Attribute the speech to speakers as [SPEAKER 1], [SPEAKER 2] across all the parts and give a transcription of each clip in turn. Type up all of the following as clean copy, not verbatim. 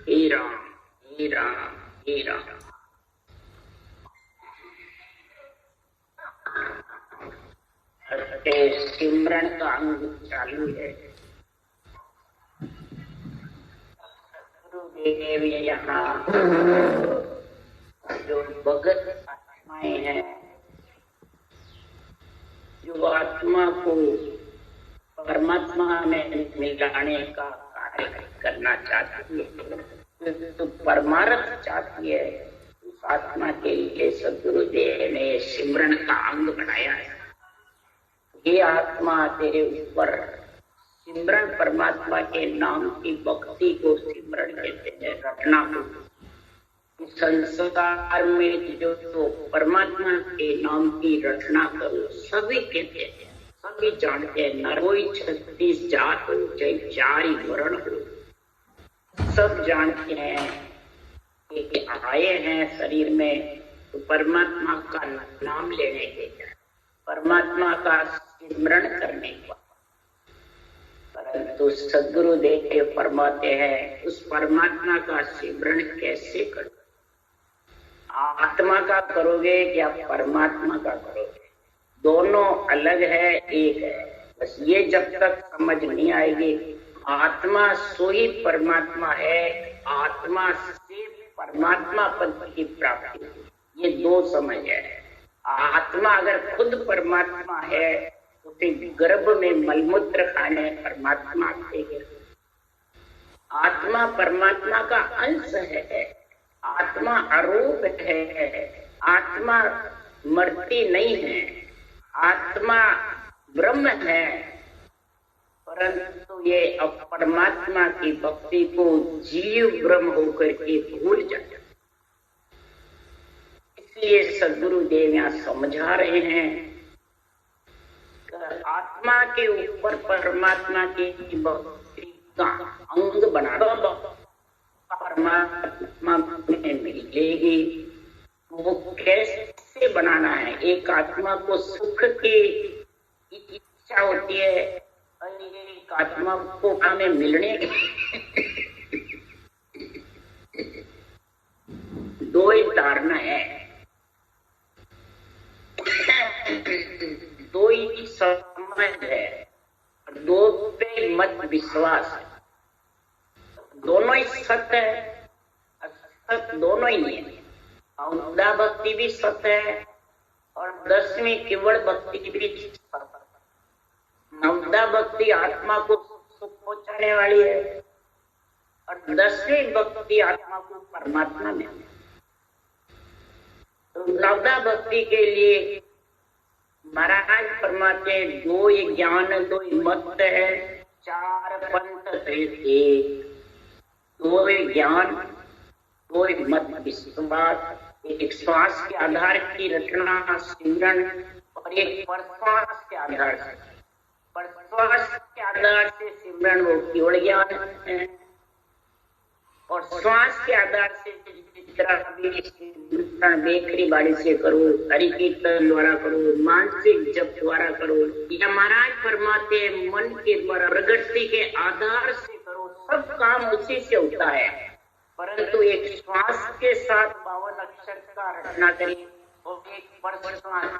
[SPEAKER 1] हे राम हे राम हे राम। सिमरन का अंग चालू है। गुरुदेव यहाँ जो भगत आत्माएं हैं, जो आत्मा को परमात्मा में मिलाने का कार्य करना चाहती है, तो परमार्थ चाहती है, उस आत्मा के लिए सद्गुरुदेव ने सिमरन का अंग बनाया है। ये आत्मा तेरे ऊपर सिमरन, परमात्मा के नाम की भक्ति को सिमरन कहते हैं, रटना को। संसार में जो परमात्मा के नाम की रचना करो, सभी कहते हैं, सभी जानते हैं, न कोई 36 जात हो, चाहे 4 ही वर्ण हो, सब जानते हैं कि आए हैं शरीर में तो परमात्मा का नाम लेने के लिए, परमात्मा का स्मरण करने का। परंतु सद्गुरुदेव फरमाते हैं उस परमात्मा का स्मरण कैसे करो? आत्मा का करोगे या परमात्मा का करोगे? दोनों अलग है, एक है। बस ये जब तक समझ नहीं आएगी, आत्मा सो ही परमात्मा है, आत्मा से परमात्मा पद की प्राप्ति, ये दो समझ है। आत्मा अगर खुद परमात्मा है तो फिर गर्भ में मलमूत्र खाने परमात्मा के, आत्मा परमात्मा का अंश है, आत्मा अरूप है, आत्मा मरती नहीं है, आत्मा ब्रह्म है। परंतु ये परमात्मा की भक्ति को जीव ब्रह्म होकर के भूल जाता। इसलिए सद्गुरुदेव यहाँ समझा रहे हैं कि आत्मा के ऊपर परमात्मा की भक्ति का अंग बना दो, परमात्मा में मिलेगी। वो कैसे बनाना है? एक आत्मा को सुख की इच्छा होती है, एक आत्मा को हमें मिलने दो ही धारणा है, दो ही समझ है, दो पे मत विश्वास है। दोनों ही सत्य है, असत्य दोनों ही नहीं है। औदा भक्ति भी सत्य है और 10वीं केवल भक्ति भी सत्य है। नवदा भक्ति आत्मा को सुख पहुंचाने वाली है और 10वीं भक्ति आत्मा को परमात्मा में। तो नवदा भक्ति के लिए महाराज फरमाते दो ही ज्ञान, दो ही मत है, 4 पंथ एक, दो ही ज्ञान, दो ही मत विश्वास, एक श्वास के आधार की रचना सिमरन और एक परश्वास के आधार से, परश्वास के आधार से सिमरन वो केवल ज्ञान है और श्वास के आधार से बेकरी बाड़ी से करो, हरि कीर्तन द्वारा करो, मानसिक जप द्वारा करो, या महाराज फरमाते मन के द्वारा प्रगति के आधार से करो, सब काम उसी से होता है। परंतु एक श्वास के साथ 52 अक्षर का रचना करें और एक परश्वास,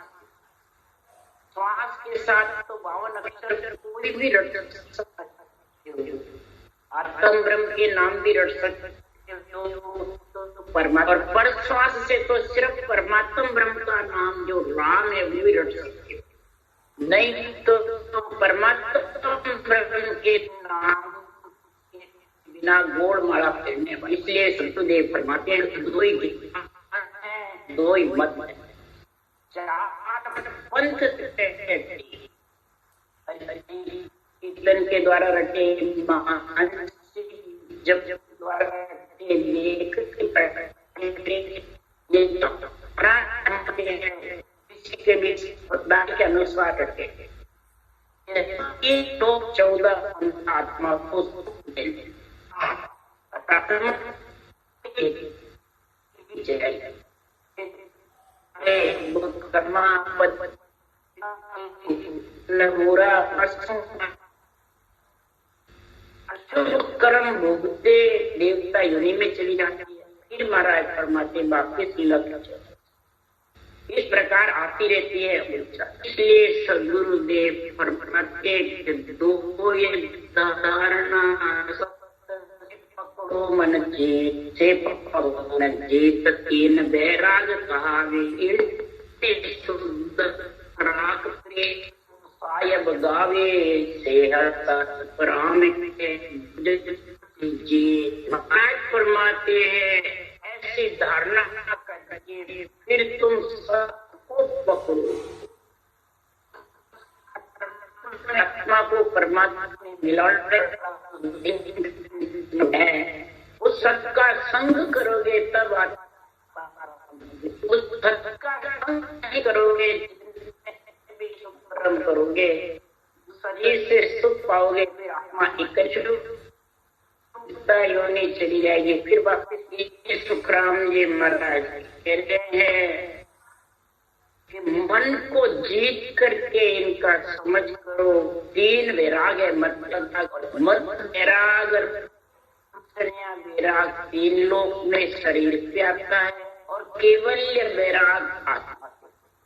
[SPEAKER 1] श्वास के साथ तो 52 अक्षर कोई भी रट सकता है, आत्म ब्रह्म के नाम भी रट सकते हो तो परमात्मा, और परश्वास से तो सिर्फ परमात्मा ब्रह्म का नाम जो राम है वो भी रट सकते हो। नहीं तो परमात्मा ब्रह्म के नाम बिना गोड़ माला फेरने वाली। इसलिए सतुदेव फरमाते हैं दो ही मत है, 4 पंथ कीर्तन के द्वारा रटे, जब द्वारा रटे, लेख के बीच के अनुसार रटे, तो 14 आत्मा को कर्मा शुभ कर्म भोगते देवता योनि में चली जाती है, फिर महाराज फरमाते वापिस लक्ष्य। इस प्रकार आती रहती है ऊर्जा। इसलिए सदगुरुदेव फरमाते दो ये धारणा पकड़ो मन जीत से पकड़ो मन जीत, तीन बैराग कहावे शुद्ध राख प्रेम सायब गावे सेहत राम जी। महाराज फरमाते हैं ऐसी धारणा करके फिर तुम सबको पकड़ो, आत्मा को परमात्मा में मिलाने है, उस सत का संग करोगे तब उस सत का संग नहीं करोगे, कर्म करोगे शरीर से सुख पाओगे, फिर आत्मा योनि चली जाएगी। फिर वापिस सुखराम जी महाराज कहते हैं कि मन को जीत करके इनका समझ करो, तीन वैराग है मत वैराग वैराग तीन लोक में शरीर पे आता है और केवल्य वैराग आत्मा।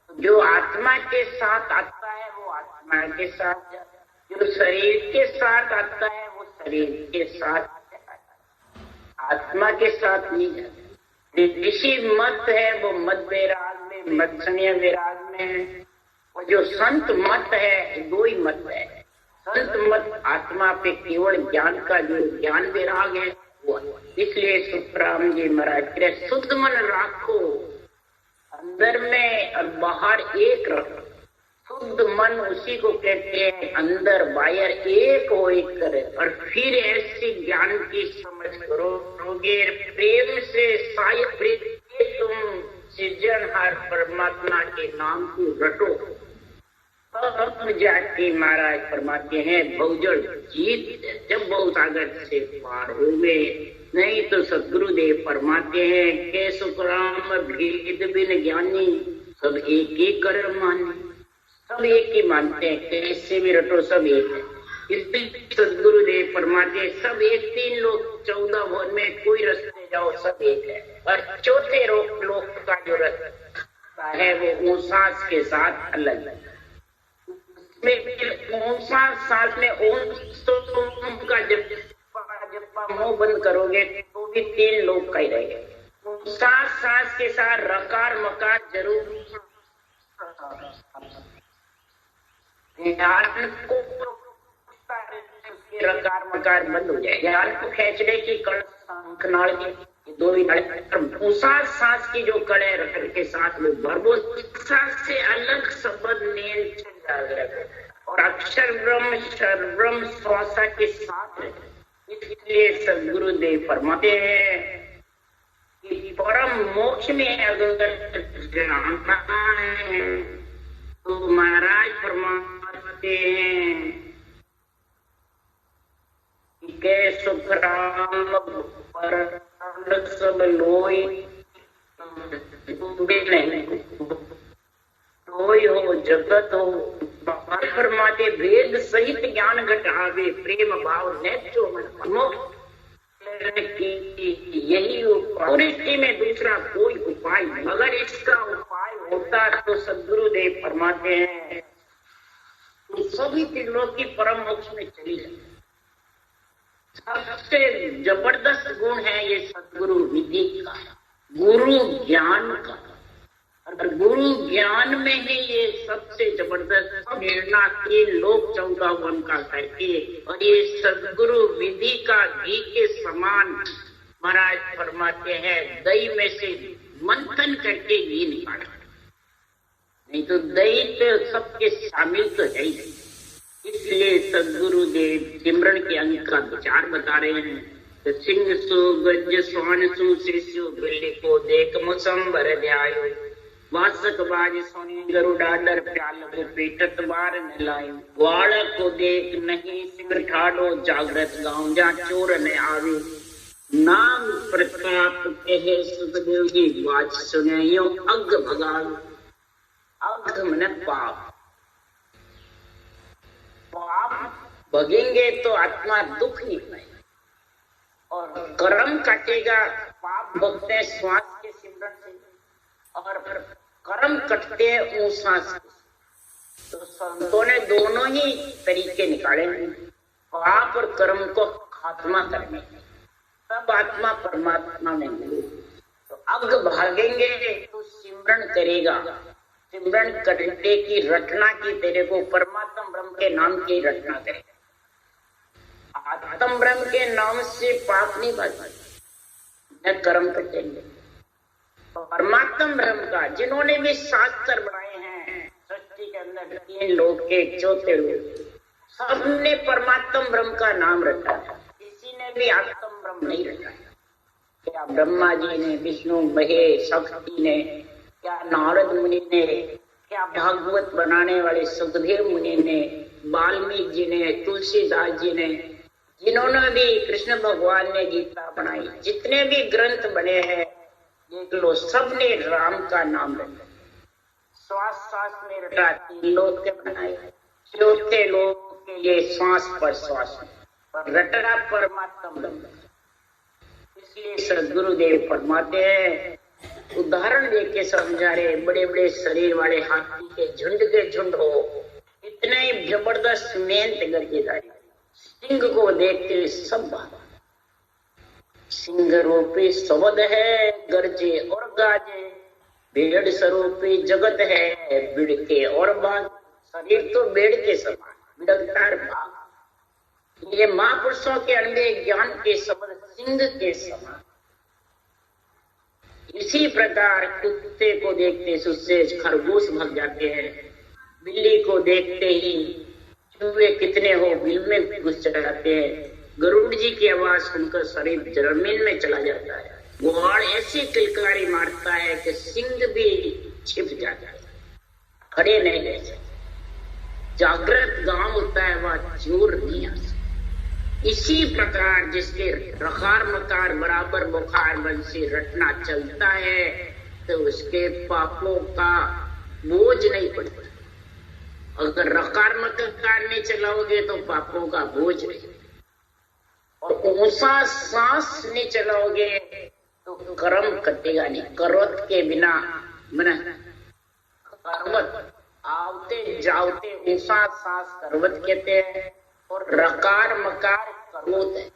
[SPEAKER 1] जो आत्मा के साथ आता है वो आत्मा के साथ, जो शरीर के साथ आता है वो शरीर के साथ, आत्मा के साथ नहीं जाता। ऋषि मत है वो मत वैराग में, मत्सन्य वैराग में है। और जो संत मत है दो ही मत है। संत मत आत्मा पे केवल ज्ञान का जो ज्ञान वैराग है वो। इसलिए सुखराम जी महाराज कह शुद्ध मन राखो, अंदर में और बाहर एक रखो। शुद्ध मन उसी को कहते हैं अंदर बाहर एक हो एक करे। और फिर ऐसे ज्ञान की समझ करोगे प्रेम से साय तुम सृजनहार परमात्मा के नाम को रटो, तब जाके महाराज फरमाते हैं बहुजल जीत। जब बहुत सागर से पार हो गए, नहीं तो सदगुरुदेव फरमाते हैं के सुखराम भेद बिन ज्ञानी सब एक ही कर माने। सब एक ही मानते हैं, कैसे भी रटो सब एक है। इसलिए सदगुरुदेव फरमाते हैं सब एक, तीन लोग 14 भवन में कोई रास्ते जाओ सब एक है। और चौथे लोक का जो रास्ता है वो ऊंसास के साथ अलग है। सांस में ओम का जब मुंह बंद करोगे तो भी तीन लोग का ही रहेगा। सांस के साथ रकार मकार जरूर ध्यान को रकार मकार बंद हो जाए। ध्यान को खींचने की कड़ नाड़ की दो ही सांस की जो कड़ है रकर के साथ में भरबो सांस से अलग शब्द नियंत्रण जागृत और अक्षर ब्रह्म श्वासा के साथ रहे। इसलिए सदगुरुदेव फरमाते हैं कि परम मोक्ष में अगर जाना है तो महाराज फरमाते हैं कि सुखराम पर सब लोई नहीं कोई हो जगत हो। फरमाते भेद सहित ज्ञान घटावे प्रेम भाव नेत्रो यही उपाय में दूसरा कोई उपाय। अगर इसका उपाय होता तो सदगुरुदेव फरमाते हैं सभी तीनों की परम मोक्ष में चली जाए। सबसे जबरदस्त गुण है ये सदगुरु विधि का, गुरु ज्ञान का। और गुरु ज्ञान में ही ये सबसे जबरदस्त प्रेरणा के लोग 14 वन का करके। और ये सदगुरु विधि का घी के समान महाराज फरमाते हैं दही में से मंथन करके घी निकाला, नहीं तो दही तो सबके शामिल तो है ही। इसलिए सदगुरुदेव सिमरन के अंग का विचार बता रहे हैं। तो सिंह सु गज स्वान सु शिष्यु बिल्ली को देख मुसंबर ध्यायो, वासक बाज सोनी गरुड़ा डर प्याल को पीटत बार न लायो, वाड़ को देख नहीं सिंह ठाडो जागृत गाँव जा चोर न आवे, नाम प्रताप कहे सुखदेव जी बाज सुने यो अग भगाओ। अग मन पाप, पाप भगेंगे तो आत्मा दुख नहीं पाएगी। और कर्म कटेगा, पाप भोगते हैं श्वास के सिमरन से, और कर्म कटते हैं ऊं सांस से। तो संतों ने दोनों ही तरीके निकाले हैं, पाप और कर्म को खात्मा करने, तब आत्मा परमात्मा में मिले। तो अग भागेंगे तो सिमरन करेगा, सिमरन करने की रटना की तेरे को परमात्मा ब्रह्म के नाम की रटना करेगा। आत्म ब्रह्म के नाम से पाप नहीं भागेगा, न कर्म कटेंगे। परमात्मा ब्रह्म का जिन्होंने भी शास्त्र बनाए हैं सृष्टि के अंदर, 3 लोक के 4 लोक, सबने परमात्मा ब्रह्म का नाम रखा था, किसी ने भी आत्म ब्रह्म नहीं रखा। क्या ब्रह्मा जी ने, विष्णु महेश शक्ति ने, क्या नारद मुनि ने, क्या भागवत बनाने वाले सुखदेव मुनि ने, वाल्मीकि जी ने, तुलसीदास जी ने, जिन्होंने भी कृष्ण भगवान ने गीता बनाई, जितने भी ग्रंथ बने हैं देख लो, सबने राम का नाम रखा। श्वास श्वास में रटा, 3 लोक के बनाए, 4 लोक के ये श्वास पर श्वास पर रटना परमात्मा ब्रह्म। इसलिए सदगुरुदेव फरमाते हैं, उदाहरण देख के समझा रहे, बड़े बड़े शरीर वाले हाथी के झुंड हो, इतने ही जबरदस्त मेहनत गतिदारी, सिंह को देखते सब भागा। सिंह रूपी शब्द है गरजे और गाजे, भेड़ स्वरूपी जगत है बिड़के और बाग। शरीर तो भेड़ के समान, बिड़कता है भाग। ये महापुरुषों के अनुभव ज्ञान के शब्द सिंह के समान। इसी प्रकार कुत्ते को देखते उससे खरगोश भाग जाते हैं, बिल्ली को देखते ही चूहे कितने हो बिल में घुस जाते हैं, गरुड़ जी की आवाज सुनकर शरीर जमीन में चला जाता है, गुहाड़ ऐसी किलकारी मारता है कि सिंह भी छिप जाता है, खड़े नहीं रह सकते। जागृत गांव होता है वह चूर नहीं आ सकता। इसी प्रकार जिसके रखार मकार बराबर बुखार बंसी रटना चलता है तो उसके पापों का बोझ नहीं पड़ता। अगर रकार मकार नहीं चलाओगे तो पापों का बोझ नहीं, और ऊंचा सांस नहीं चलाओगे तो कर्म कटेगा नहीं। करवत के बिना मन करवत आवते जावते ऊंचा सांस करवत कहते हैं, और रकार मकार करोत है।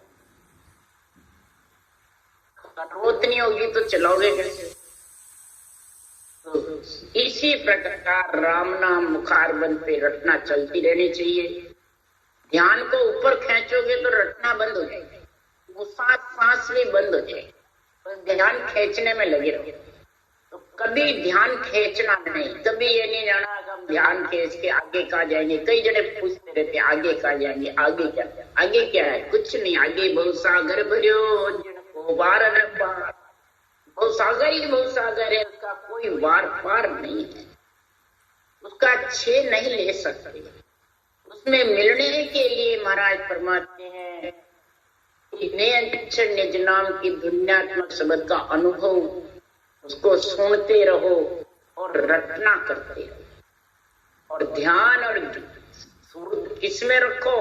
[SPEAKER 1] करोत नहीं होगी तो चलाओगे कैसे? तो इसी प्रकार राम नाम मुखार बंद पे रटना चलती रहनी चाहिए। ध्यान को ऊपर खींचोगे तो रटना बंद हो जाएगा, वो सांस भी बंद हो जाएगी, तो ध्यान खींचने में लगे रहो। तो कभी ध्यान खींचना नहीं, कभी ये नहीं जाना कि हम ध्यान खींच के आगे कहाँ जाएंगे। कई जने पूछते रहते आगे कहाँ जाएंगे, आगे क्या, आगे क्या है? कुछ नहीं, आगे भवसागर भरियो जिनको वार न पार। भवसागर ही भवसागर है, उसका कोई वार पार नहीं है, उसका छे नहीं ले सकते। उसमें मिलने के लिए महाराज फरमाते हैं निज नाम की दुनियात्मक शब्द का अनुभव, उसको सुनते रहो और रटना करते रहो। और ध्यान और सुरत किसमें रखो?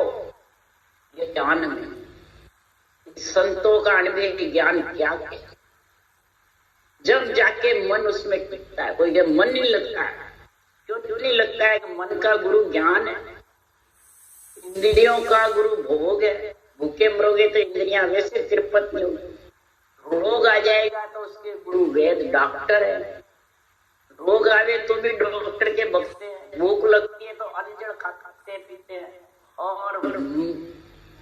[SPEAKER 1] ये ध्यान में। संतों का अनुभव ज्ञान क्या है? जब जाके मन उसमें टिकता है। कोई जब मन नहीं लगता है, क्यों नहीं लगता है? कि मन का गुरु ज्ञान है, इंद्रियों का गुरु भोग है। भूखे मरोगे तो इंद्रियां वैसे तिरपत नहीं होगी। रोग आ जाएगा तो उसके गुरु वेद डॉक्टर है। रोग आवे तो भी डॉक्टर के बकते हैं। भूख लगती है तो अंजड़ खाते पीते हैं। और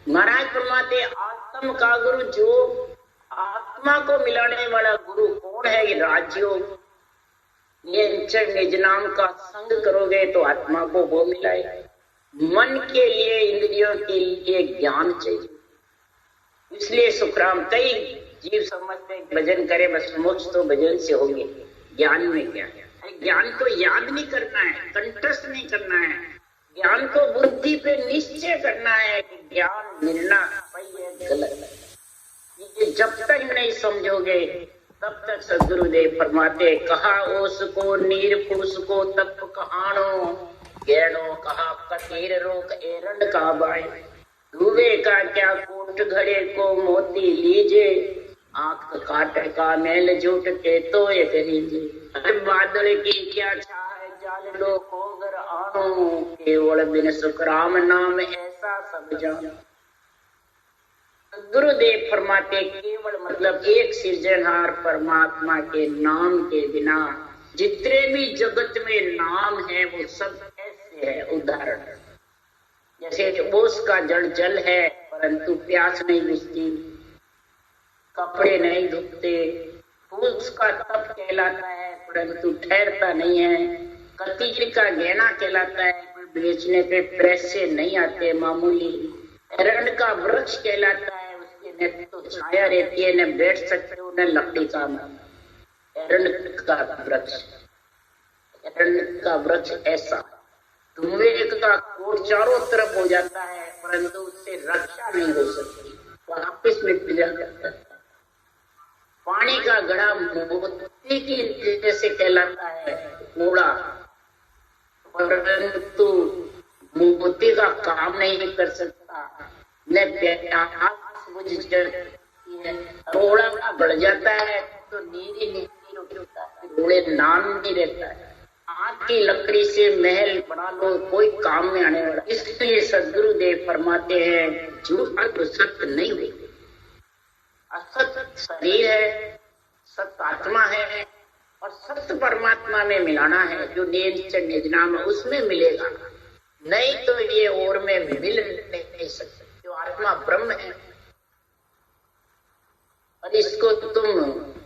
[SPEAKER 1] महाराज फरमाते आत्म का गुरु, जो आत्मा को मिलाने वाला गुरु कौन है? ये राजयोग। ये निज नाम का संग करोगे तो आत्मा को वो मिलाएगा। मन के लिए, इंद्रियों के लिए ज्ञान चाहिए। इसलिए सुखराम कई जीव समझते भजन करे बस मोक्ष तो भजन से होंगे। ज्ञान में क्या है? ज्ञान को याद नहीं करना है, कंठस्थ नहीं करना है, ज्ञान को बुद्धि पे निश्चय करना है कि ज्ञान मिलना सही है गलत है। ये जब तक नहीं समझोगे तब तक सदगुरुदेव फरमाते कहा ओस को नीर फूस को तप कहानो गैनो कहा कतीर रोक एरंड का बाय। धुए का क्या कोट घड़े को मोती लीजे, आंख काट का मेल झूठ के तो एक रीजे। बादल की क्या छाए जाल लो कोगर आनो, केवल बिन सुख राम नाम ऐसा सब जानो। गुरुदेव फरमाते केवल मतलब एक सृजनहार परमात्मा के नाम के बिना जितने भी जगत में नाम है वो सब ऐसे है। उदाहरण जैसे ओस का जड़ जल है परंतु प्यास नहीं बुझती, कपड़े नहीं धुपते, फूस का तप कहलाता है परंतु ठहरता नहीं है, कतीर का गहना कहलाता है पर बेचने पे पैसे नहीं आते मामूली, एरंड का वृक्ष कहलाता है उसके न तो छाया रहती है न बैठ सकते हो न लकड़ी का एरंड का वृक्ष। एरंड का वृक्ष ऐसा धुएं का कोट चारों तरफ हो जाता है परंतु उससे रक्षा नहीं हो सकती, वापिस मिट जाता है। पानी का घड़ा मोती की जैसे कहलाता है कूड़ा, परंतु मोती का काम नहीं कर सकता, न प्यास बुझ जाती है। रोड़ा बढ़ जाता है तो नीर ही नीर होता है, रोड़े नाम नहीं रहता है। आग की लकड़ी से महल बना लो कोई काम में आने वाला। इसलिए सदगुरुदेव फरमाते हैं झूठ तो सत्य नहीं हुई, असत शरीर है, सत्य आत्मा है और सत्य परमात्मा में मिलाना है जो निज नाम है उसमें मिलेगा, नहीं तो ये और में मिल नहीं सकते। जो आत्मा ब्रह्म है और इसको तुम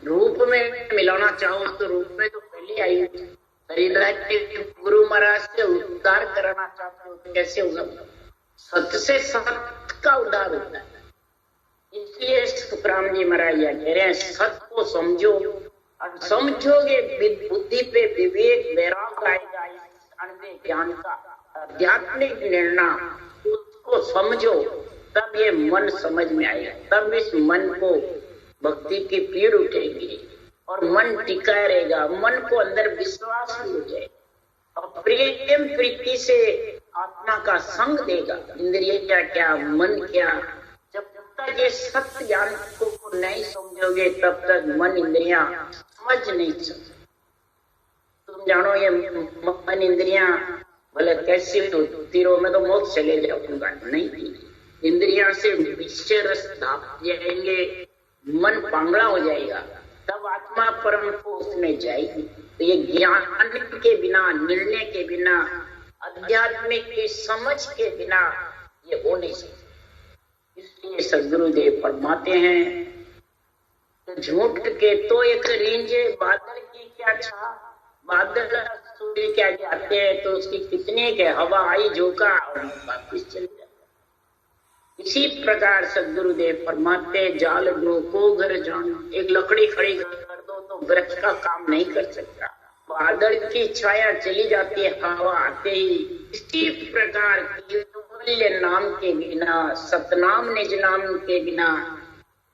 [SPEAKER 1] रूप में मिलाना चाहो तो रूप में तो पहले आई शरीर के गुरु महाराज से उद्धार कराना चाहते हो तो कैसे होगा? सत्य से सत्य का उद्धार होता है। इसलिए सुखराम जी महाराज कह रहे हैं सत्य को समझो और समझोगे बुद्धि पे विवेक वैराग आएगा, इस अनवे ज्ञान का आध्यात्मिक निर्णय उसको समझो तब ये मन समझ में आएगा, तब इस मन को भक्ति की पीड़ उठेगी और मन टिका रहेगा, मन को अंदर विश्वास भी हो जाएगा और प्रेम प्रीति से आत्मा का संग देगा। इंद्रिय क्या मन क्या, जब तक ये सत्य ज्ञान को नहीं समझोगे तब तक मन इंद्रियां समझ नहीं सकते। तुम जानो ये मन इंद्रियां भले कैसी तीरों में तो मोक्ष चले जाऊंगा, नहीं, इंद्रियां से विषय रस धाप जाएंगे, मन पांगड़ा हो जाएगा, तब आत्मा परम को उसमें जाएगी। तो ये ज्ञान के बिना, निर्णय के बिना, आध्यात्मिक की समझ के बिना ये हो नहीं सकता। इसलिए सदगुरुदेव फरमाते हैं तो झूठ के तो एक रींजे, बादल की क्या छा, बादल सूर्य क्या जाते हैं तो उसकी कितने के हवा आई झोंका और वापिस चल जाता। इसी प्रकार सदगुरुदेव फरमाते जाल दो को घर जानो, एक लकड़ी खड़ी कर दो तो वृक्ष का काम नहीं कर सकता, बादल की छाया चली जाती है हवा आते ही। इसी प्रकार केवल नाम के बिना, सतनाम निज नाम के बिना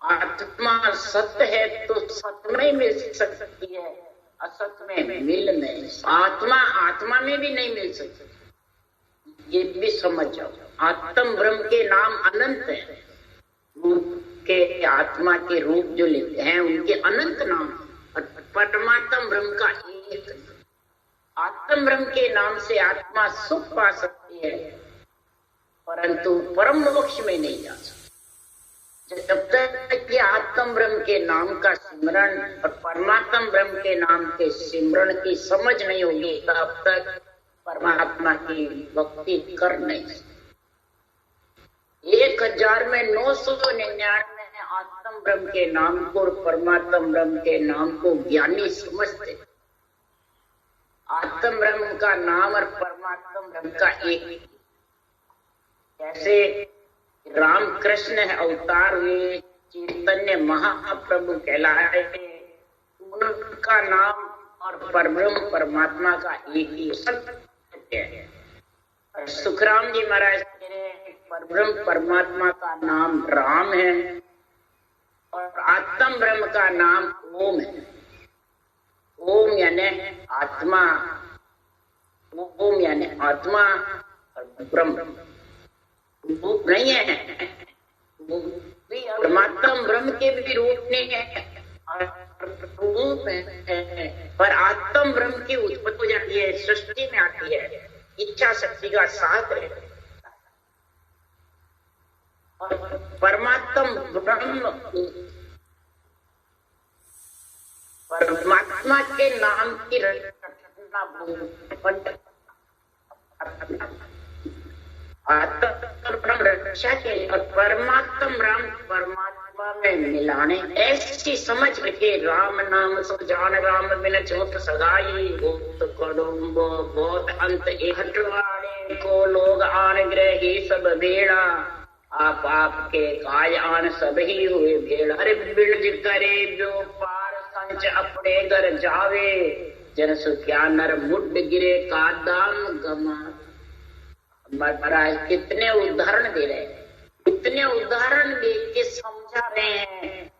[SPEAKER 1] आत्मा सत्य है तो सत्य में मिल सकती है, असत में मिल नहीं, आत्मा में भी नहीं मिल सकती। ये भी समझ जाओ, आत्म ब्रह्म के नाम अनंत है, रूप के आत्मा के रूप जो लेते हैं उनके अनंत नाम, और परमात्म ब्रह्म का एक। आत्म ब्रह्म के नाम से आत्मा सुख पा सकती है परंतु परम मोक्ष में नहीं जा सकती। जब तक कि आत्म ब्रह्म के नाम का सिमरण और परमात्म ब्रह्म के नाम के सिमरण की समझ नहीं होगी तब तक परमात्मा की भक्ति कर नहीं सकते। 1000 में 999 आत्म ब्रह्म के नाम को और परमात्म ब्रह्म के नाम को ज्ञानी समझते। आत्म ब्रह्म का नाम और परमात्म ब्रह्म का एक। कैसे राम कृष्ण अवतार हुए, चैतन्य महाप्रभु कहलाए, उनका नाम और परब्रह्म परमात्मा का एक ही सत्य है। और सुखराम जी महाराज कह रहे हैं परब्रह्म परमात्मा का नाम राम है और आत्म ब्रह्म का नाम ओम है। ओम यानी आत्मा, ओम यानी आत्मा और ब्रह्म। रूप नहीं है, वो भी परमात्मा ब्रह्म के भी रूप नहीं है, रूप है, पर आत्म ब्रह्म की उत्पत्ति हो जाती है, सृष्टि में आती है, इच्छा शक्ति का साथ रहता है। और परमात्मा ब्रह्म परमात्मा के नाम की रचना रक्षा के और परमात्मा राम परमात्मा में मिलाने ऐसी समझ रखे। राम नाम सब जान राम बिन छोट सगाई भूत कड़ुम्ब बहुत अंत हटवाने को लोग आन ग्रही सब बेड़ा आप आपके काय आन सब ही हुए भेड़। अरे बिरज करे जो पार संच अपने घर जावे जन सुख्या नर मुड गिरे का दाम गमा। महाराज कितने उदाहरण दे रहे हैं, कितने उदाहरण दे के समझा रहे हैं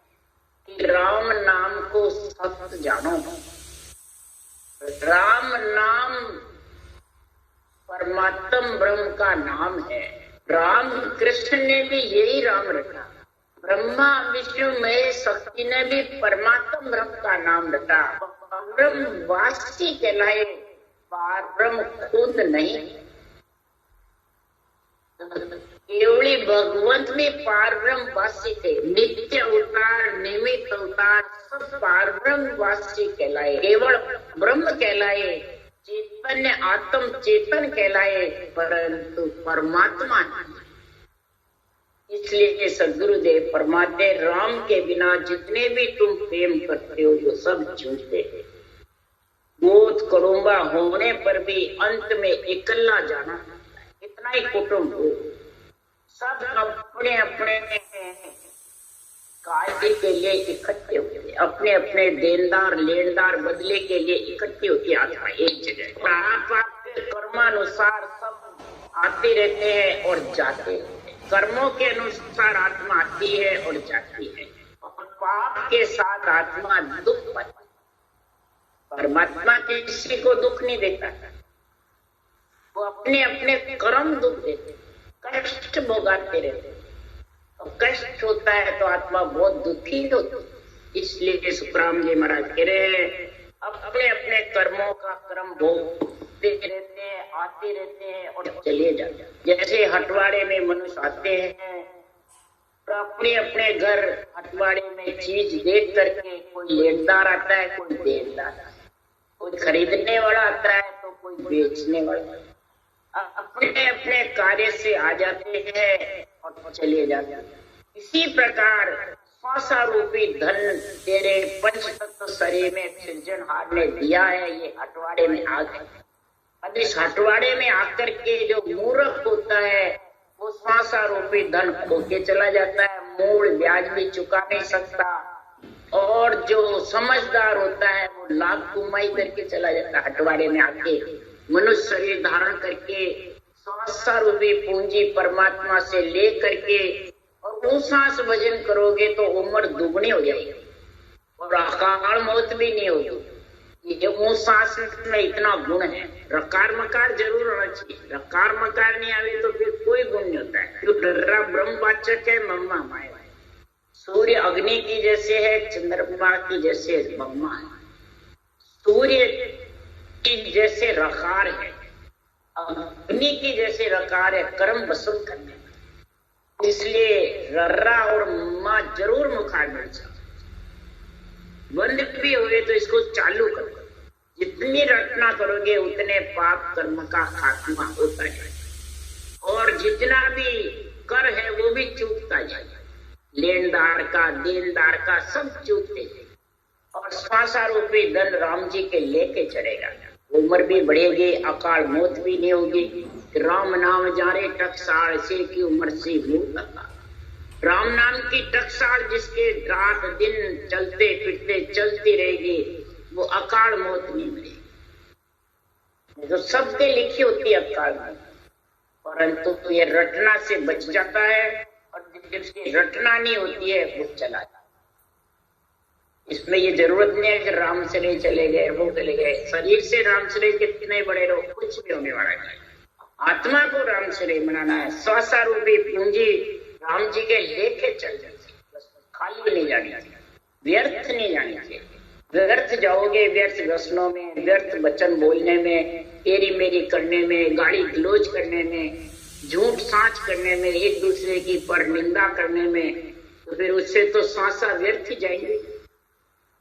[SPEAKER 1] कि राम नाम को सत्य जानो। राम नाम परमात्म ब्रह्म का नाम है। राम कृष्ण ने भी यही राम रखा, ब्रह्मा विष्णु महेश शक्ति ने भी परमात्म ब्रह्म का नाम रखा। ब्रह्म वासी कहलाए, पार ब्रह्म खुद नहीं। केवली भगवंत में पार ब्रह्म वासी थे, नित्य अवतार निमित्त अवतार सब पार ब्रह्म वासी कहलाए, केवल ब्रह्म कहलाए, चैतन्य आत्म चेतन कहलाए, परंतु परमात्मा नहीं। इसलिए सदगुरुदेव फरमाते राम के बिना जितने भी तुम प्रेम करते हो वो सब झूठे हैं। बहुत कड़ुम्बा होने पर भी अंत में इकल्ला जाना, इतना ही कुटुंब हो, सब अपने अपने कार्य के लिए इकट्ठे होते, अपने अपने देनदार लेनदार बदले के लिए इकट्ठे होती आत्मा एक जगह। आप आपके कर्मानुसार सब आते रहते हैं और जाते हैं, कर्मों के अनुसार आत्मा आती है और जाती है, और पाप के साथ आत्मा दुख पाती। परमात्मा किसी को दुख नहीं देता, वो अपने अपने कर्म दुख देते, कष्ट भोगाते रहते, और कष्ट होता है तो आत्मा बहुत दुखी होती। इसलिए सुखराम जी महाराज कह रहे हैं अपने अपने कर्मों का कर्म भोगते रहते हैं, आते रहते हैं और चले जाते हैं। जैसे हटवाड़े में मनुष्य आते हैं तो अपने अपने घर हटवाड़े में चीज देख करके कोई लेनदार आता है, कोई देनदार आता है, कोई खरीदने वाला आता है तो कोई बेचने वाला, अपने अपने कार्य से आ जाते हैं और चले जाते हैं। इसी प्रकार श्वासा रूपी धन तेरे पंच तत्व शरीर में सृजनहार ने दिया है, ये हटवाड़े में आ गए। अब इस हटवाड़े में आकर के जो मूर्ख होता है वो श्वासा रूपी धन खो के चला जाता है, मूल ब्याज भी चुका नहीं सकता, और जो समझदार होता है वो लाभ कमाई करके चला जाता है। हटवाड़े में आके मनुष्य शरीर धारण करके श्वासा रूपी पूंजी परमात्मा से ले करके और वो सांस भजन करोगे तो उम्र दुगनी हो जाएगी और अकाल मौत भी नहीं होगी। ये वो सांस में इतना गुण है। रकार मकार जरूर होना चाहिए, रकार मकार नहीं आवे तो फिर कोई गुण नहीं होता है। जो डर्रा ब्रह्मवाचक है मम्मा माया, सूर्य अग्नि की जैसे है, चंद्रमा की जैसे मम्मा है, सूर्य की जैसे रकार है, अग्नि की जैसे रकार है कर्म वसूल करने। इसलिए रर्रा और माँ जरूर मुखाग्नि चाहिए। बंद भी हुए तो इसको चालू करो, जितनी रचना करोगे उतने पाप कर्म का खात्मा होता है, और जितना भी कर है वो भी चूकता जाएगा, लेनदार का देनदार का सब चूकते जाएगा, और श्वासा रूपी धन राम जी के लेके चढ़ेगा। उम्र भी बढ़ेगी, अकाल मौत भी नहीं होगी। राम नाम जाने टकसाल से की उम्र से मुंह लगा। राम नाम की टकसाल जिसके रात दिन चलते फिरते चलती रहेगी वो अकाल मौत नहीं मिलेगी। जो सबके लिखी होती है अकाल मौत, परंतु तो ये रटना से बच जाता है, और जिसकी रटना नहीं होती है वो चला जाता है। इसमें ये जरूरत नहीं है कि राम से नहीं चले गए वो चले गए। शरीर से राम से कितने बड़े लोग, कुछ भी होने वाला नहीं। आत्मा को राम से बनाना है। श्वासा रूपी पूंजी राम जी के लेके चल जाए, खाली नहीं जानी चाहिए, व्यर्थ नहीं जानी चाहिए। व्यर्थ जाओगे, व्यर्थ व्यसनों में, व्यर्थ वचन बोलने में, तेरी मेरी करने में, गाली गलौज करने में, झूठ साँच करने में, एक दूसरे की पर निंदा करने में, तो फिर उससे तो श्वासा व्यर्थ ही जाएंगे।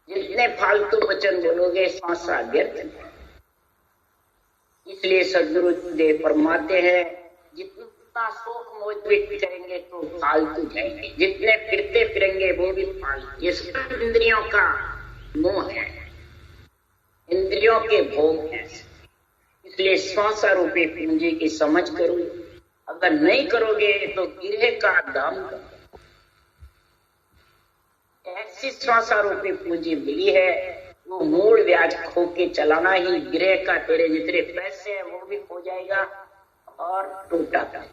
[SPEAKER 1] जितने फालतू वचन बोलोगे श्वासा व्यर्थ। इसलिए सदगुरु देव फरमाते हैं जितना शोक मोज भी करेंगे तो फालतू जाएंगे, जितने फिरते फिरेंगे वो भी फालतू। ये सब इंद्रियों का मोह है, इंद्रियों के भोग है। इसलिए श्वासा रूपी पूंजी की समझ करो। अगर नहीं करोगे तो गिरे का दाम करो। ऐसी श्वासा रूपी पूंजी मिली है, वो मूल ब्याज खो के चलाना ही गिरे का, तेरे जितने पैसे हैं वो भी खो जाएगा और टूटा था।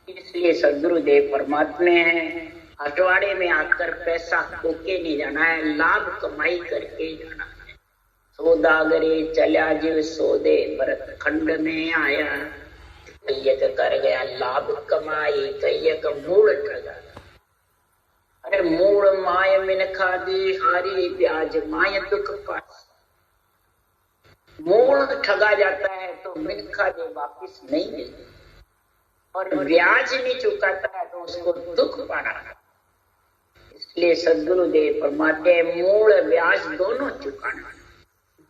[SPEAKER 1] इसलिए सदगुरु देव परमात्मा है, हटवाड़े में आकर पैसा खो के नहीं जाना है, लाभ कमाई करके जाना है। सौदागरे चला जीव सौदे भरत खंड में आया, कैयक कर गया लाभ कमाई, कैयक मूल ठगा। अरे मूल माय मिनखा दी हारी, ब्याज माय दुख पास। मूल ठगा जाता है तो मिनखा दे वापिस नहीं मिलती, और ब्याज नहीं चुकाता है तो उसको दुख पाना। इसलिए सदगुरु देव फरमाते मूल ब्याज दोनों चुकाना।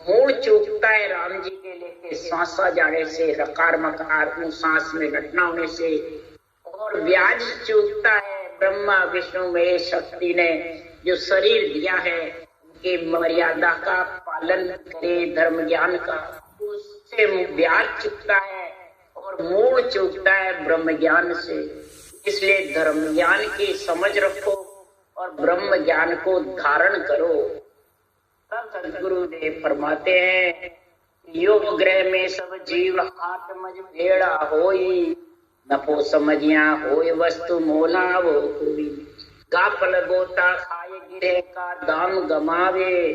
[SPEAKER 1] मूल चूकता है राम जी के लेके सांसा जाने से, रकार मकार सांस में घटना होने से, और ब्याज चूकता है ब्रह्मा विष्णु महेश शक्ति ने जो शरीर दिया है उनकी मर्यादा का पालन करे, धर्म ज्ञान का, उससे ब्याज चुकता है। और मूल चूकता है ब्रह्म ज्ञान से। इसलिए धर्म ज्ञान की समझ रखो और ब्रह्म ज्ञान को धारण करो। तब सदगुरु देव फरमाते हैं योग ग्रह में सब जीव हाथ मज भेड़ा होई, नफो समझिया होए वस्तु मोला वो कोई। गाफल गोता खाए गिरे का दाम गमावे,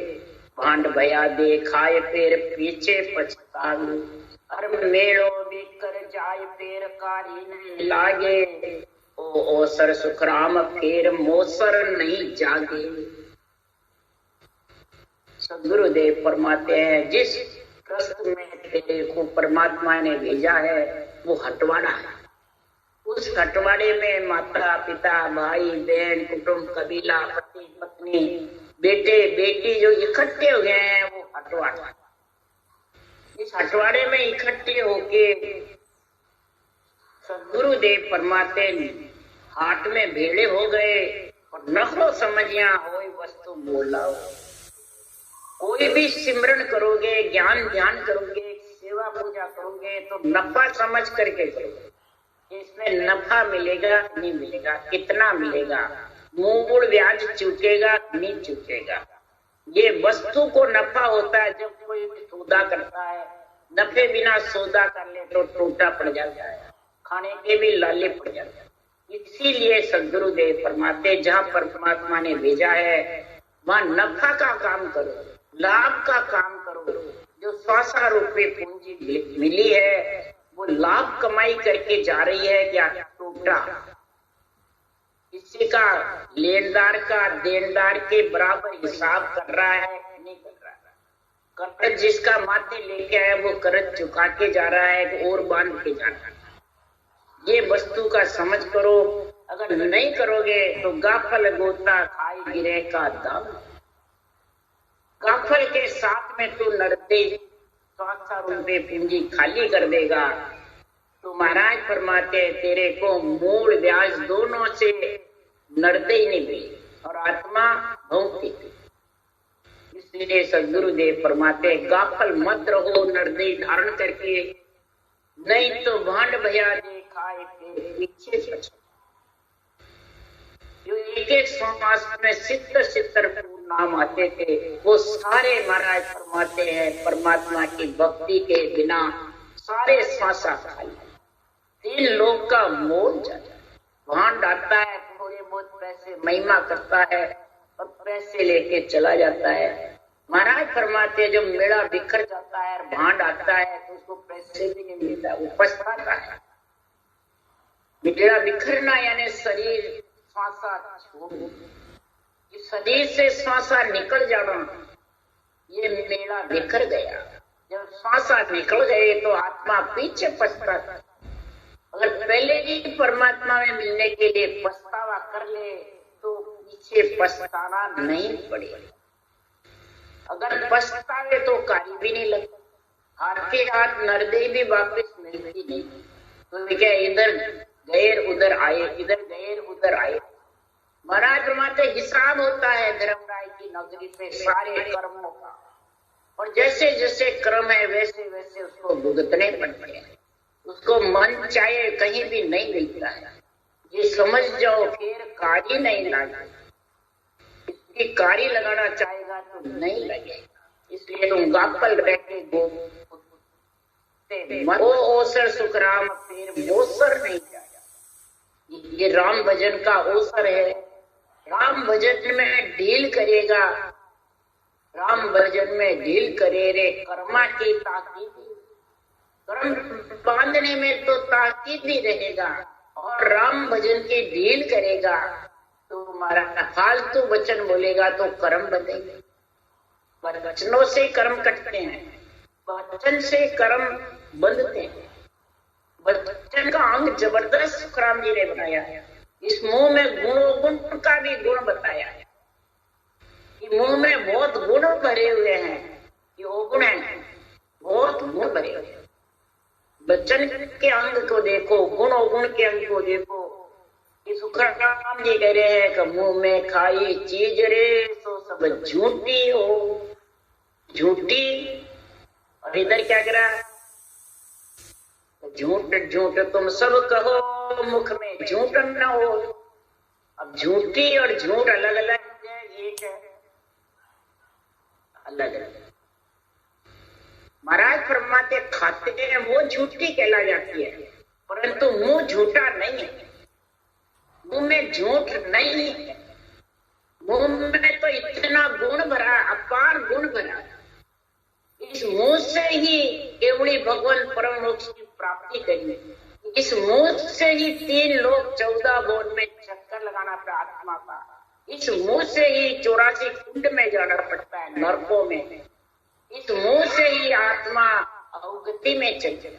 [SPEAKER 1] भांड भया दे खाए पेर पीछे पछतावे। हर मेड़ो बिकर जाए पेर कारी नहीं लागे, ओ सर सुखराम फेर मोसर नहीं जागे। सदगुरुदेव फरमाते हैं जिस प्रश्न में तेरे को परमात्मा ने भेजा है वो हटवाड़ा है। उस हटवाड़े में माता पिता भाई बहन कुटुंब कबीला पति पत्नी बेटे बेटी जो इकट्ठे हो गए हैं वो हटवाड़ा। इस हटवाड़े में इकट्ठे होके सदगुरुदेव फरमाते हाट में भेड़े हो गए और नखो समझिया हो वस्तु बोलाओ। कोई भी सिमरन करोगे, ज्ञान ध्यान करोगे, सेवा पूजा करोगे तो नफा समझ करके करोगे। इसमें नफा मिलेगा नहीं मिलेगा, कितना मिलेगा, मूल ब्याज चुकेगा नहीं चुकेगा। ये वस्तु को नफा होता है जब कोई सौदा करता है, नफे बिना सौदा कर ले तो टूटा पड़ जाता है, खाने के भी लाले पड़ जाते हैं। इसीलिए सदगुरुदेव फरमाते जहाँ परमात्मा ने भेजा है वहाँ नफा का काम करो, लाभ का काम करो। जो श्वासा रूपी पूंजी मिली है वो लाभ कमाई करके जा रही है क्या टूटा। किसी का लेनदार का देनदार के बराबर हिसाब कर रहा है नहीं कर रहा है। कर्ज जिसका माथे लेके आया वो कर्ज चुका के जा रहा है और बांध के जा रहा है। ये वस्तु का समझ करो। अगर नहीं करोगे तो गाफल गोता खाई गिरे का दाम। गाफल के साथ में तू नरते श्वासा रूपी पूंजी खाली कर देगा तो महाराज फरमाते तेरे को मूल ब्याज दोनों से नरते ही नहीं मिली और आत्मा भौतिक। इसलिए सदगुरुदेव फरमाते गाफल मत रहो नरदे धारण करके, नहीं तो भांड भया दे खाए पीछे पछे। जो एक एक श्वास में सितर नाम आते थे वो सारे महाराज फरमाते हैं परमात्मा की भक्ति के बिना सारे श्वासा खाली। 3 लोग का मोल जाता है। भांड आता है, थोड़े बहुत पैसे महिमा करता है और पैसे लेके चला जाता है। महाराज फरमाते जब मेला बिखर जाता है भांड आता है तो उसको वैसे भी नहीं मिलता, वो पछताता है। मेरा बिखरना यानी शरीर श्वासा छोड़, शरीर से श्वासा निकल जाना, ये मेरा बिखर गया। जब श्वासा निकल गए तो आत्मा पीछे पछताता। अगर पहले ही परमात्मा में मिलने के लिए पछतावा कर ले तो पीछे पछताना नहीं पड़ेगा। अगर पछतावे तो कार्य भी नहीं लगता। हाथ के हाथ नरदे भी वापस मिलती नहीं, तो क्या इधर गए उधर आए, इधर गए उधर आए। महाराज फरमाते हिसाब होता है धर्मराय की नगरी पे सारे कर्मों का, और जैसे जैसे कर्म है वैसे वैसे उसको भुगतने पड़ते हैं। उसको मन चाहे कहीं भी नहीं मिलता है। ये समझ जाओ फिर कार्य नहीं लगा, इसकी कार्य लगाना चाहेगा तो नहीं लगेगा। इसलिए तुम गाफल रहते वो ओसर सुखराम फिर मोसर नहीं जाएगा। ये राम भजन का ओसर है। राम भजन में ढील करेगा, राम भजन में ढील करे रे कर्मा की ताकीद। कर्म बांधने में तो ताकीद ही रहेगा, और राम भजन की ढील करेगा तो हमारा फालतू वचन बोलेगा तो कर्म बंधेंगे। वचनों से कर्म कटते हैं, वचन से कर्म बंधते हैं। वचन का अंग जबरदस्त सुखराम जी ने बनाया है। इस मुंह में गुण का भी गुण बताया है। मुंह में बहुत गुण भरे हुए हैं, ये अवगुण है, बहुत गुण भरे हुए हैं। वचन के अंग को देखो, गुण अवगुण के अंग को देखो। सुखराम जी कह रहे हैं कि मुंह में खाई चीज रे तो सब झूठी हो, झूठी। और इधर क्या कह रहा है, झूठ झूठ तुम सब कहो, मुख में झूठ न हो। अब झूठी और झूठ अलग अलग है, एक है अलग अलग। महाराज फरमाते खाते हैं वो झूठी कहला जाती है, परंतु मुंह झूठा नहीं है। मुंह में झूठ नहीं है। मुंह में तो इतना गुण भरा, अपार गुण भरा। इस मुंह से ही केवली भगवान परम मोक्ष की प्राप्ति करी। इस मुंह से ही 3 लोग 14 भुवन में चक्कर लगाना पड़ा आत्मा का। इस मुंह से ही 84 कुंड में जाना पड़ता है, नरकों में। इस मुंह से ही आत्मा अवगति में चलती,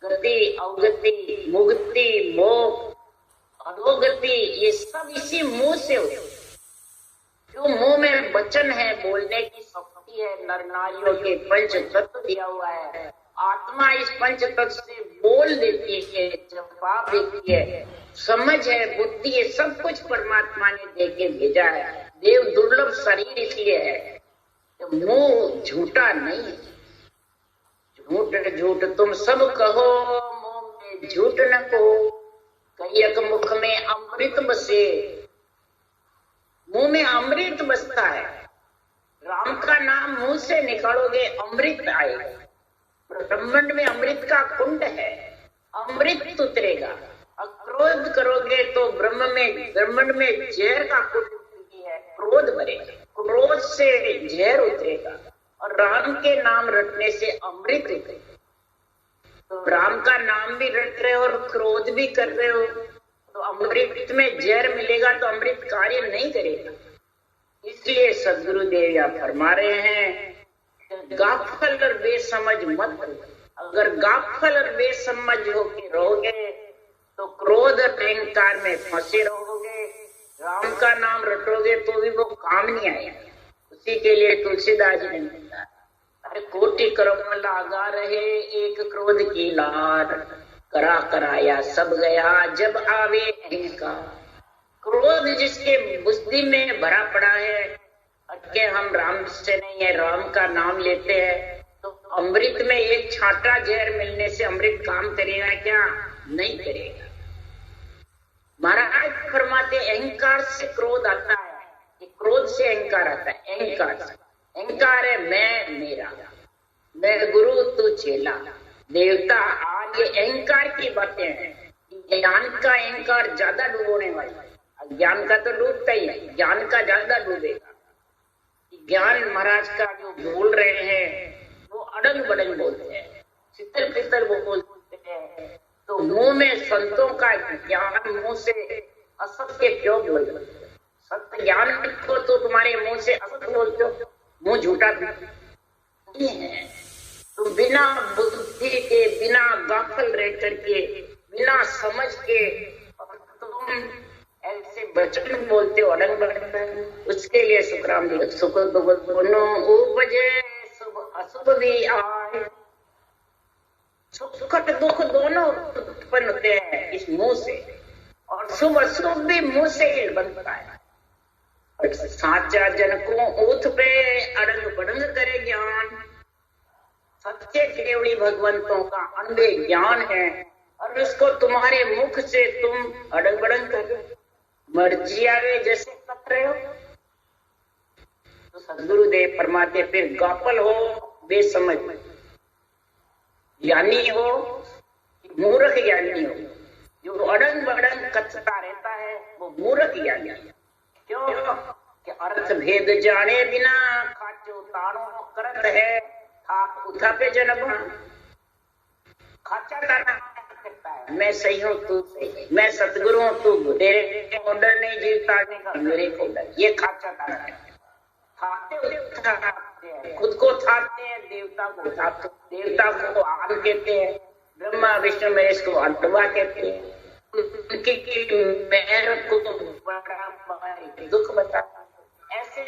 [SPEAKER 1] गति अवगति मुक्ति मोक्ष अधोगति, ये सब इसी मुंह से होते। जो मुंह में वचन है, बोलने की शक्ति है, नर नारियों के पंच तत्व दिया हुआ है। आत्मा इस पंच तत्व से बोल देती है, जवाब देती है, समझ है, बुद्धि है, सब कुछ परमात्मा ने दे के भेजा है। देव दुर्लभ शरीर इसलिए है। मुंह झूठा नहीं, झूठ झूठ तुम सब कहो, मुंह में झूठ न को। कईयक मुख में अमृत बसे, मुंह में अमृत बसता है। राम का नाम मुंह से निकालोगे अमृत आएगा। ब्रह्मांड में अमृत का कुंड है, अमृत उतरेगा। क्रोध करोगे तो ब्रह्मांड में जहर का कुंड है, क्रोध भरेगा। क्रोध से जहर उतरेगा, और राम के नाम रटने से अमृत उतरेगा। तो राम का नाम भी रट रहे हो और क्रोध भी कर रहे हो, तो अमृत में जहर मिलेगा तो अमृत कार्य नहीं करेगा। इसलिए सदगुरुदेव यहाँ फरमा रहे हैं, गाफल और बेसमझ मत। अगर गाफल और बेसमझ होके रहोगे तो क्रोध और अहंकार में फंसे रहोगे। राम का नाम रटोगे तो भी वो काम नहीं आएगा। उसी के लिए तुलसीदास जी ने कहा, अरे कोटि कर्म लागा रहे, एक क्रोध की लार, करा कराया सब गया, जब आवे अहंकार। क्रोध जिसके बुद्धि में भरा पड़ा है, अटके हम राम से नहीं है, राम का नाम लेते हैं, तो अमृत में एक छांटा जहर मिलने से अमृत काम करेगा क्या? नहीं करेगा। महाराज फरमाते अहंकार से क्रोध आता है, क्रोध से अहंकार आता है। अहंकार है मैं मेरा, मैं गुरु तू चेला, देवता। आज ये अहंकार की बातें हैं। ज्ञान का अहंकार ज्यादा डूबोने वाला है। ज्ञान का तो डूबता ही है, ज्ञान का ज्यादा डूबेगा। ज्ञान महाराज का जो बोल रहे हैं वो अड़ंग बड़ंग बोलते हैं, शीतल पीतल वो बोलते हैं। तो मुंह में संतों का ज्ञान मुंह से असत्य क्यों बोलते हो? सत्य ज्ञान को तो तुम्हारे मुंह से असत्य बोलते हो, मुंह झूठा नहीं है। तुम बिना बुद्धि के, बिना गाफल रह करके, बिना समझ के तुम ऐसे वचन बोलते हो अड़ंग बड़ंग। उसके लिए सुखराम जी सुख दोनों उपजे शुभ अशुभ भी आए। सुख दुख दोनों उत्पन्न होते हैं इस मुंह से, और शुभ अशुभ भी मुंह से ही बनता है। साचा जन को ऊथ पे अड़ंग बड़ंग करे ज्ञान। सच्चे केवड़ी भगवंतों का अनबे ज्ञान है, और उसको तुम्हारे मुख से तुम अड़ंग बड़ंग कर मर्जी आवे जैसे कर रहे हो। तो सदगुरुदेव फरमाते फिर गाफल हो, बेसमझ ज्ञानी हो, मूर्ख ज्ञानी हो। जो अड़ंग बड़ंग कचता रहता है वो मूर्ख ज्ञानी है। क्यों कि अर्थ भेद जाने बिना खाचो ताणो करत है आप उठा पे जन्म। खाचा ताना करता है, मैं सही हूँ तू सही, मैं सतगुरु हूँ तू, तेरे को डर नहीं जीव ताड़ने का मेरे को डर, ये खाचा ताना है। थाते हैं, खुद को थाते हैं, देवता को थाते, देवता को आन कहते हैं, ब्रह्मा विष्णु महेश को अंतवा कहते हैं। उनकी मेहर को बड़ा दुख बताता, ऐसे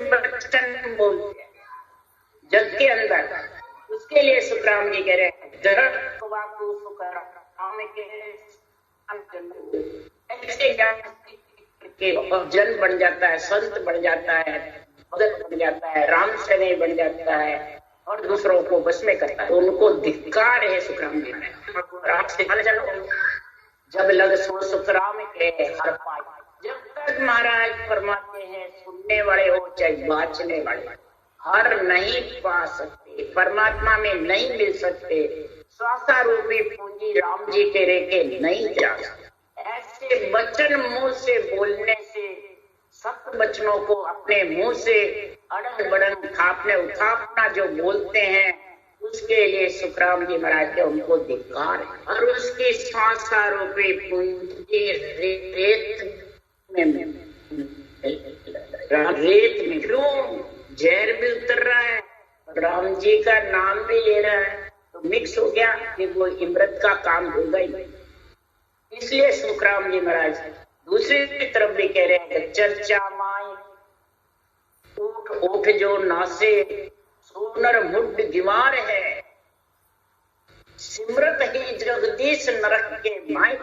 [SPEAKER 1] वचन बोलते हैं जग के अंदर। उसके लिए सुखराम जी कह रहे हैं ऐसे जन बन जाता है, संत बन जाता है, भगत बन जाता है, राम सेवक बन जाता है, और दूसरों को बस में करता है। तो उनको धिक्कार है सुखराम जी ने। जब लग सो सुखराम के हर पाए। जब तक महाराज फरमाते हैं सुनने वाले हो चाहे बाँचने वाले, हर नहीं पा सकते, परमात्मा में नहीं मिल सकते। स्वासा रूपी पूंजी राम जी के रेखे नहीं जा सकते। ऐसे वचन मुंह से बोलने से, सत्य वचनों को अपने मुंह से अड़ंग बड़ंग थापने उठापना जो बोलते हैं, उसके लिए सुखराम जी महाराज के उनको धिक्कार है। और उसकी स्वासा रूपी पूंजी रेत में क्यों जहर भी उतर रहा है, राम जी का नाम भी ले रहा है, तो मिक्स हो गया कि वो इमृत का काम होगा ही। इसलिए सुखराम जी महाराज दूसरी तरफ भी कह रहे हैं चर्चा माई उठ उठ जो नासे सोनर मुड गिमार है। सिमरत ही जगदीश नरक के माई।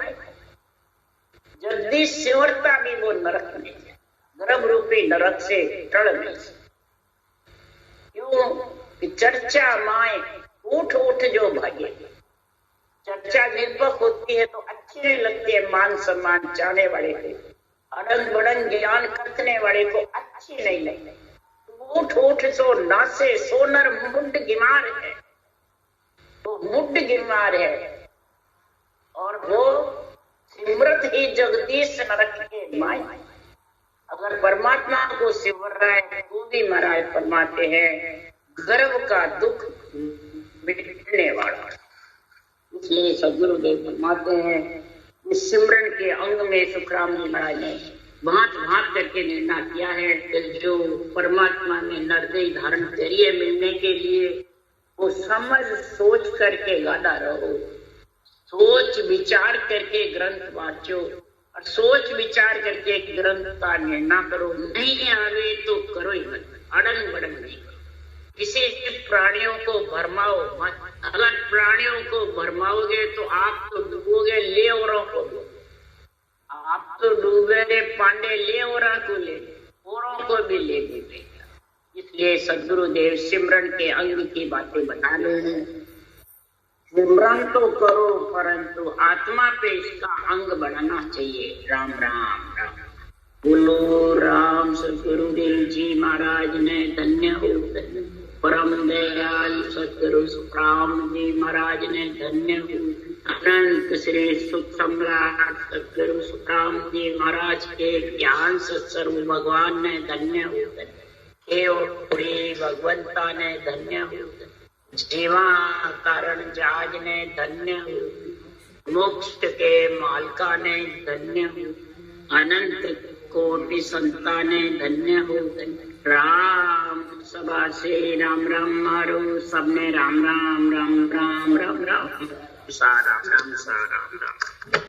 [SPEAKER 1] जगदीश सिमरता भी वो नरक में है, गर्भ रूपी नरक से टल नहीं। क्यों कि चर्चा माए उठ उठ जो भागे। चर्चा निर्भक होती है तो अच्छी नहीं लगती है, मान सम्मान चाहने वाले को, अड़ंग बड़ंग ज्ञान कथने वाले को अच्छी नहीं लगती। उठ उठ सो नासे सोनर मुंड गिमार है, वो मुंड गिमार है, और वो सिमरत ही जगदीश नरक के माई। अगर परमात्मा को सिमर रहा है तो भी महाराज फरमाते हैं गर्भ का दुख मिटने वाला। इसलिए सदगुरुदेव फरमाते हैं इस सिमरन के अंग में सुखराम जी महाराज ने भांत भांत करके निर्णय किया है कि जो परमात्मा ने नरदेह धारण करिए मिलने के लिए, वो समझ सोच करके गादा रहो, सोच विचार करके ग्रंथ वाचो, और सोच विचार करके ग्रंथ का निर्णय करो। नहीं आवे तो करो ही मत, अड़ंग बड़ंग नहीं करो। किसी प्राणियों को भरमाओ मत। अगर प्राणियों को भरमाओगे तो आप तो डूबोगे, ले औरों को डूबो। आप तो डूबे रे पांडे, ले औरों को ले, औरों को भी ले डूबेगा। इसलिए सदगुरुदेव सिमरन के अंग की बातें बता रहे हैं। सिमरन तो करो परंतु आत्मा पे इसका अंग बढ़ाना चाहिए। राम राम राम। बोलो राम सदगुरुदेव जी महाराज ने धन्य हो। परम दयाल सदगुरु सुखराम जी महाराज ने धन्य हो। अनंत श्री सुख सम्राट सदगुरु सुखराम जी महाराज के ज्ञान सत्सर्व भगवान ने धन्य हो। भगवंता ने धन्य हो। जीवा कारण जाज ने धन्य हो, मोक्ष के मालका ने धन्य हो, अनंत कोटि संताने धन्य हो। राम सभा से राम राम मारो, सबने राम राम राम राम राम राम, सा राम राम सा राम राम।